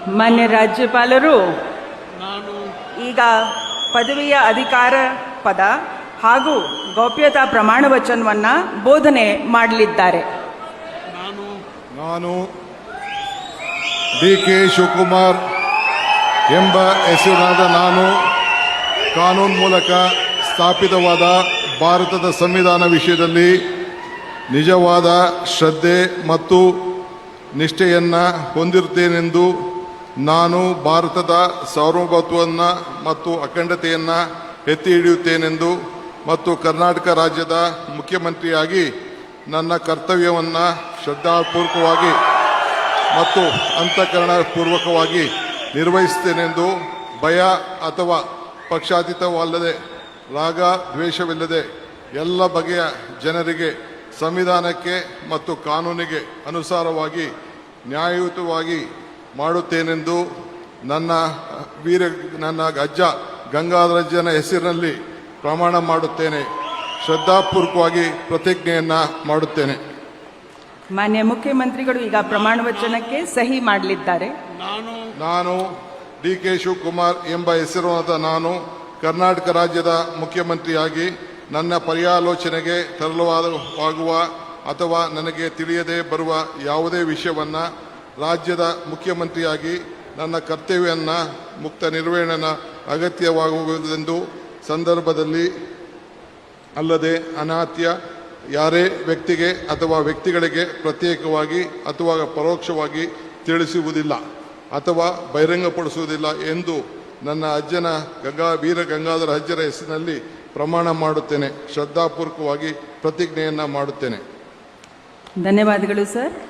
ಮಾನ್ಯ ರಾಜ್ಯಪಾಲರು ನಾನು ಈಗ ಪದವಿಯ ಅಧಿಕಾರ ಪದ ಹಾಗೂ ಗೌಪ್ಯತಾ ಪ್ರಮಾಣ ವಚನವನ್ನ ಬೋಧನೆ ಮಾಡಲಿದ್ದಾರೆ. ನಾನು ಡಿ.ಕೆ. ಶಿವಕುಮಾರ್ ಎಂಬ ಹೆಸರಿನಾದ ನಾನು ಕಾನೂನು ಮೂಲಕ ಸ್ಥಾಪಿತವಾದ ಭಾರತದ ಸಂವಿಧಾನ ವಿಷಯದಲ್ಲಿ ನಿಜವಾದ ಶ್ರದ್ಧೆ ಮತ್ತು ನಿಷ್ಠೆಯನ್ನು ಹೊಂದಿರುತ್ತೇನೆಂದು ನಾನು ಭಾರತದ ಸಾರ್ವಭೌಮತ್ವವನ್ನು ಮತ್ತು ಅಖಂಡತೆಯನ್ನು ಎತ್ತಿ ಹಿಡಿಯುತ್ತೇನೆಂದು ಮತ್ತು ಕರ್ನಾಟಕ ರಾಜ್ಯದ ಮುಖ್ಯಮಂತ್ರಿಯಾಗಿ ನನ್ನ ಕರ್ತವ್ಯವನ್ನು ಶ್ರದ್ಧಾಪೂರ್ವಕವಾಗಿ ಮತ್ತು ಅಂತಃಕರಣಪೂರ್ವಕವಾಗಿ ನಿರ್ವಹಿಸುತ್ತೇನೆಂದು ಭಯ ಅಥವಾ ಪಕ್ಷಾತೀತವಲ್ಲದೆ ರಾಗ ದ್ವೇಷವಿಲ್ಲದೆ ಎಲ್ಲ ಬಗೆಯ ಜನರಿಗೆ ಸಂವಿಧಾನಕ್ಕೆ ಮತ್ತು ಕಾನೂನಿಗೆ ಅನುಸಾರವಾಗಿ ನ್ಯಾಯಯುತವಾಗಿ ಮಾಡುತ್ತೇನೆಂದು ನನ್ನ ಅಜ್ಜ ಗಂಗಾಧರಜ್ಜನ ಹೆಸರಿನಲ್ಲಿ ಪ್ರಮಾಣ ಮಾಡುತ್ತೇನೆ. ಶ್ರದ್ಧಾಪೂರ್ವಕವಾಗಿ ಪ್ರತಿಜ್ಞೆಯನ್ನು ಮಾಡುತ್ತೇನೆ. ಮಾನ್ಯ ಮುಖ್ಯಮಂತ್ರಿಗಳು ಈಗ ಪ್ರಮಾಣ ವಚನಕ್ಕೆ ಸಹಿ ಮಾಡಲಿದ್ದಾರೆ. ನಾನು ಡಿ.ಕೆ. ಶಿವಕುಮಾರ್ ಎಂಬ ಹೆಸರಾದ ನಾನು ಕರ್ನಾಟಕ ರಾಜ್ಯದ ಮುಖ್ಯಮಂತ್ರಿಯಾಗಿ ನನ್ನ ಪರ್ಯಾಲೋಚನೆಗೆ ತರಲಾಗುವ ಅಥವಾ ನನಗೆ ತಿಳಿಯದೇ ಬರುವ ಯಾವುದೇ ವಿಷಯವನ್ನು ರಾಜ್ಯದ ಮುಖ್ಯಮಂತ್ರಿಯಾಗಿ ನನ್ನ ಕರ್ತವ್ಯವನ್ನು ಮುಕ್ತ ನಿರ್ವಹಣೆಯ ಅಗತ್ಯವಾಗುವುದೆಂದು ಸಂದರ್ಭದಲ್ಲಿ ಅಲ್ಲದೆ ಅನಾತ್ಯ ಯಾರೇ ವ್ಯಕ್ತಿಗೆ ಅಥವಾ ವ್ಯಕ್ತಿಗಳಿಗೆ ಪ್ರತ್ಯೇಕವಾಗಿ ಅಥವಾ ಪರೋಕ್ಷವಾಗಿ ತಿಳಿಸುವುದಿಲ್ಲ ಅಥವಾ ಬಹಿರಂಗಪಡಿಸುವುದಿಲ್ಲ ಎಂದು ನನ್ನ ಅಜ್ಜನ ವೀರ ಗಂಗಾಧರ ಅಜ್ಜರ ಹೆಸರಿನಲ್ಲಿ ಪ್ರಮಾಣ ಮಾಡುತ್ತೇನೆ. ಶ್ರದ್ಧಾಪೂರ್ವಕವಾಗಿ ಪ್ರತಿಜ್ಞೆಯನ್ನು ಮಾಡುತ್ತೇನೆ. ಧನ್ಯವಾದಗಳು ಸರ್.